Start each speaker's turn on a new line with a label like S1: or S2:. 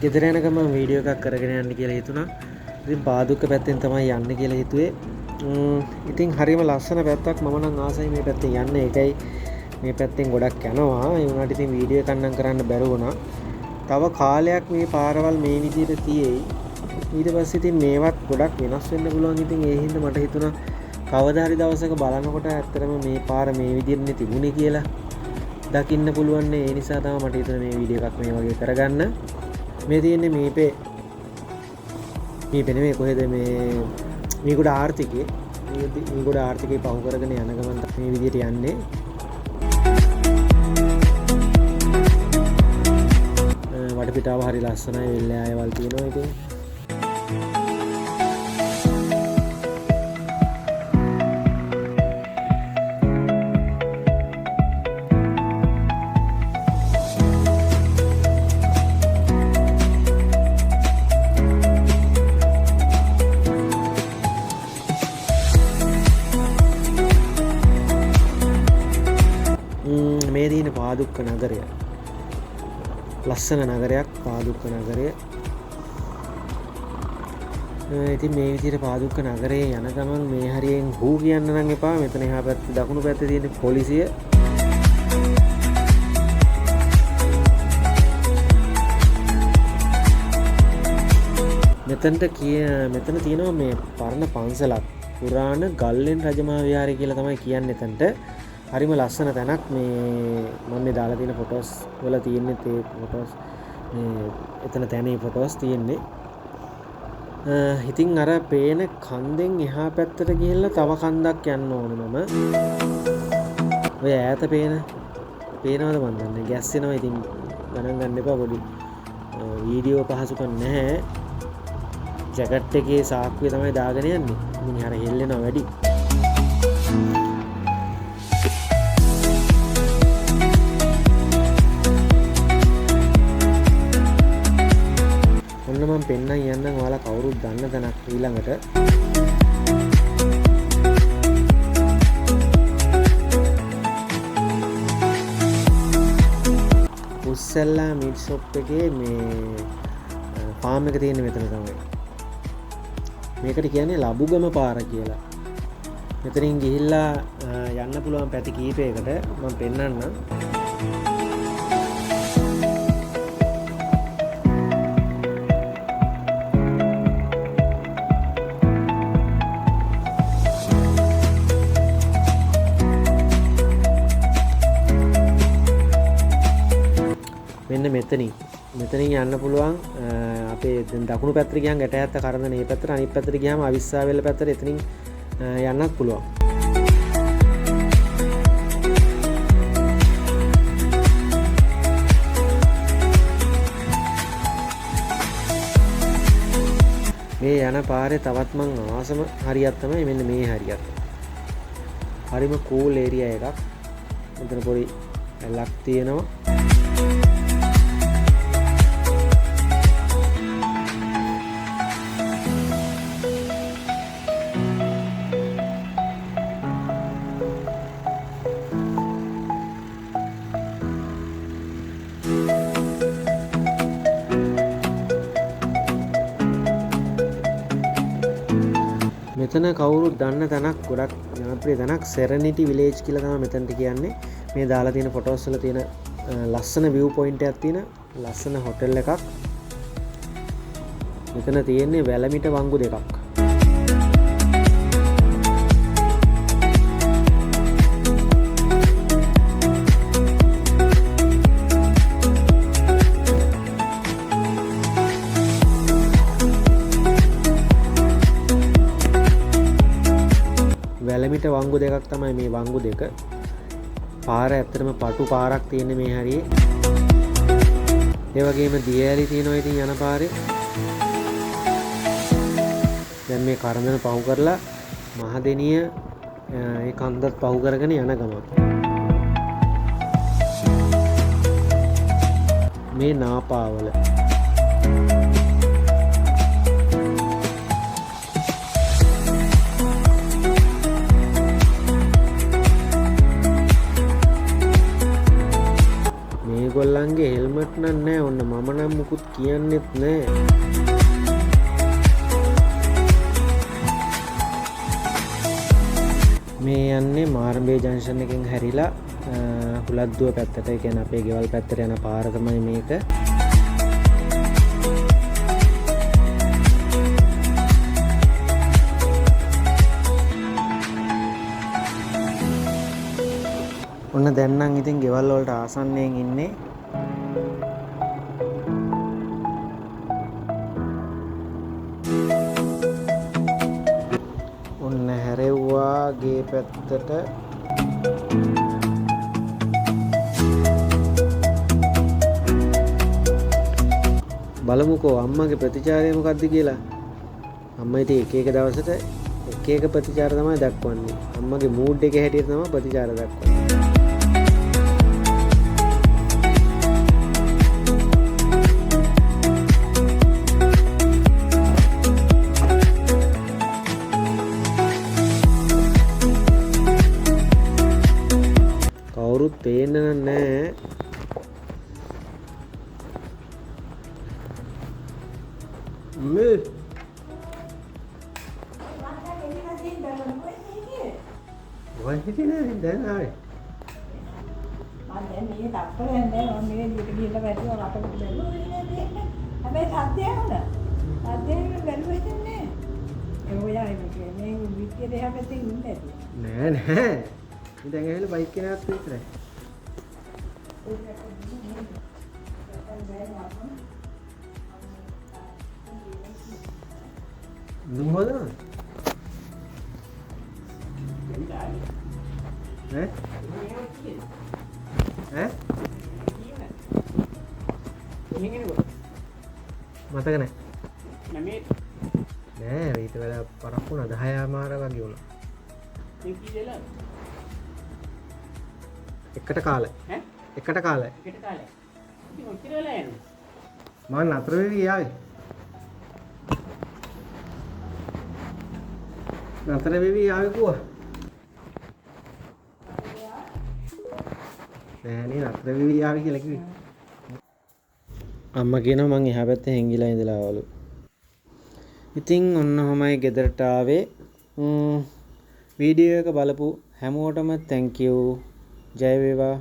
S1: ගෙදර යනකම් මම වීඩියෝ එකක් කරගෙන යන්න කියලා හිතුණා. ඉතින් පාදුක්ක පැත්තෙන් තමයි යන්න කියලා හිතුවේ. ඉතින් හරියම ලස්සන පැත්තක්. මම නම් ආසයි මේ පැත්තෙන් යන්න. ඒකයි මේ පැත්තෙන් ගොඩක් යනවා. ඒ වුණාට ඉතින් වීඩියෝ එකක් නම් කරන්න බැරුව වුණා. තව කාලයක් මේ පාරවල් මේ විදිහට තියෙයි. ඊට පස්සේ ඉතින් මේවත් ගොඩක් වෙනස් වෙන්න පුළුවන්. ඉතින් ඒ හින්දා මට හිතුණා කවදා හරි දවසක බලනකොට ඇත්තටම මේ පාර මේ විදිහටනේ තිබුණේ කියලා දකින්න පුළුවන්. ඒ නිසා තමයි මට හිතුනේ මේ වීඩියෝ එකක් මේ වගේ කරගන්න. මේ තියෙන්නේ මේ නෙමෙයි කොහෙද මේ ගොඩ ආර්ථිකේ මේ ගොඩ ආර්ථිකේ පහු කරගෙන යන ගමන් මේ විදිහට යන්නේ. වටපිටාව හරි ලස්සනයි. වෙල්ලේ ආයවල් තියෙනවා. ඉතින් මේ තියෙන පාදුක්ක නගරය ලස්සන නගරයක්. පාදුක්ක නගරය. ඉතින් මේ විදිහට පාදුක්ක නගරේ යන ගමන් මේ හරියෙන් හූ කියන්න නම් එපා. මෙතන එහා පැත්තේ දකුණු පැත්තේ තියෙන පොලිසිය. මෙතන තියෙනවා මේ පරණ පන්සලක්. පුරාණ ගල්ලෙන් රජමහා විහාරය කියලා තමයි කියන්නේ. එතනට හරිම ලස්සන තැනක්. මේ මම මේ දාලා තියෙන ෆොටෝස් වල තියෙන්නේ ඒ ෆොටෝස් මේ එතන තැනේ ෆොටෝස් තියෙන්නේ. ඉතින් අර පේන කන්දෙන් එහා පැත්තට ගිහිල්ලා තව කන්දක් යන්න ඕනේ මම. ඔය ඈත පේනවද මන් දන්නේ. ගැස්සෙනවා. ඉතින් ගණන් ගන්න එපා. පොඩි වීඩියෝ පහසුකම් නැහැ. ජැකට් එකේ සාක්කුවේ තමයි දාගෙන යන්නේ. ඉතින් හර හෙල්ලෙනවා වැඩි. මම පෙන්නන් යන්නම් ඔයාලා කවුරුත් දන්න තැනක් ඊළඟට. උස්සල්ලා මීට් ෂොප් එකේ මේ ෆාම් එක තියෙන මෙතන තමයි. මේකට කියන්නේ ලබුගම පාර කියලා. මෙතනින් ගිහිල්ලා යන්න පුළුවන් පැති කීපයකට මම පෙන්නන්නම්. මෙන්න මෙතනින් යන්න පුළුවන්. අපේ දකුණු පැත්තට ගියන් ගැටහැත්ත කරන මේ පැත්තට, අනිත් පැත්තට ගියාම අවිස්සාවෙල්ල පැත්තට එතනින් යන්නත් පුළුවන්. මේ යන පාරේ තවත් මං ආසම හරියක් තමයි මෙන්න මේ හරියක්. හරිම කූල් ඒරියා එකක්. මෙතන පොඩි ඇලක් තියෙනවා. මෙතන කවුරුත් දන්න තැනක්, ගොඩක් ජනප්‍රිය තැනක්. සෙරෙනිටි විලේජ් කියලා තමයි මෙතනට කියන්නේ. මේ දාලා තියෙන ෆොටෝස් වල තියෙන ලස්සන view point එකක් තියෙන ලස්සන හොටෙල් එකක්. මෙතන තියෙන්නේ වැලමිට වංගු දෙකක්. වැලමිට වංගු දෙකක් තමයි මේ වංගු දෙක. පාර ඇත්තටම පටු පාරක් තියෙන්නේ මේ හරියේ. ඒ වගේම දියඇලි තියෙනවා ඉතින් යන පාරේ. දැන් මේ කරඳන පහු කරලා මහදෙනිය ඒ කන්දත් පහු කරගෙන යන ගමන් මේ නාපාවල මේගොල්ලන්ගේ හෙල්මට් නම් නැහැ. ඔන්න මම නම් මුකුත් කියන්නෙත් නැහැ. මේ යන්නේ මාරඹේ ජංක්ෂන් එකෙන් හැරිලා හුලද්දුව පැත්තට. ඒ කියන්නේ අපේ ගෙවල් පැත්තට යන පාර තමයි මේක. ඔන්න දැන් නම් ඉතින් ගෙවල් වලට ආසන්නයෙන් ඉන්නේ. ඔන්න හැරෙව්වා ගේ පැත්තට. බලමුකෝ අම්මගේ ප්‍රතිචාරය මොකක්ද කියලා. අම්මා ඉතින් එක එක දවසට එක එක ප්‍රතිචාර තමයි දක්වන්නේ. අම්මගේ මූඩ් එකේ හැටියට තමයි ප්‍රතිචාර දක්වන්නේ. කවුරුත් පේන්න නැහැ. මේ වයි හිටිනේ දැන් ආවේ.
S2: මම දැන් මේ තත්පරෙන් දැන් මම මේ විදිහට ගිහලා වැටුණා රටකට බැලුවා නේ. හැබැයි සත්‍යය හොඳ. සත්‍යයෙන් බැලුවා ඉතින්නේ. ඒ ඔයා මේ විදිහට එහා පැත්තේ ඉන්නේ
S1: නෑ නෑ. ඉතින් දැන් ඇවිල්ලා බයික් කෙනාත් විතරයි. දුම් හොදනවද? ඈ? ඈ? මතක නැහැ. නෑ ඊට වඩා පරක් වුණා 10 මාර වගේ වුණා.
S2: මේ කී දෙලා?
S1: එකට කාලේ.
S2: ඈ?
S1: එකට කාලේ.
S2: එකට කාලේ. ඉතින් ඔච්චර වෙලා යනවා.
S1: මම නතර වෙවි ආවේ. නතර වෙවි ආවේ කොහොම? නෑනේ නතර වෙවි ආවේ කියලා කිව්වේ. අම්මා කියනවා මං එහා පැත්තේ හැංගිලා ඉඳලා ආවලු. ඉතින් ඔන්න ඔහමයි ගෙදරට ආවේ. වීඩියෝ එක බලපු හැමෝටම thank you. ජය වේවා.